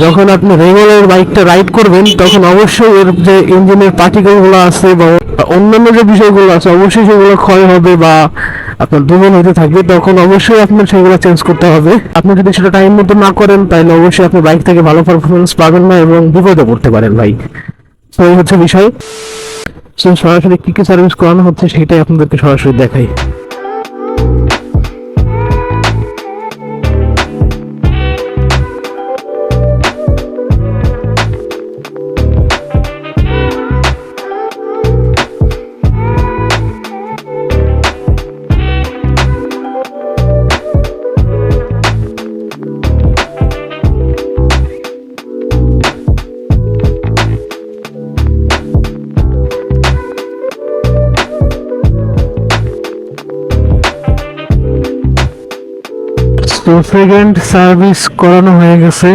যখন আপনি রেগুলার বাইকটা রাইড করবেন তখন অবশ্যই এর যে ইঞ্জিনের পার্টিকেলগুলো আছে বা অন্যান্য যে বিষয়গুলো আছে অবশ্যই সেগুলো ক্ষয় হবে বা আপনার দুর্বল হতে থাকবে, তখন অবশ্যই আপনার সেগুলো চেঞ্জ করতে হবে। আপনি যদি সেটা টাইম মতো না করেন তাহলে অবশ্যই আপনি বাইক থেকে ভালো পারফরমেন্স পাবেন না এবং বিপদে পড়তে পারেন ভাই। তো এই হচ্ছে বিষয়। সো সরাসরি কী কী সার্ভিস করানো হচ্ছে সেটাই আপনাদেরকে সরাসরি দেখাই। তো ফ্রেগরেন্ট সার্ভিস করানো হয়ে গেছে।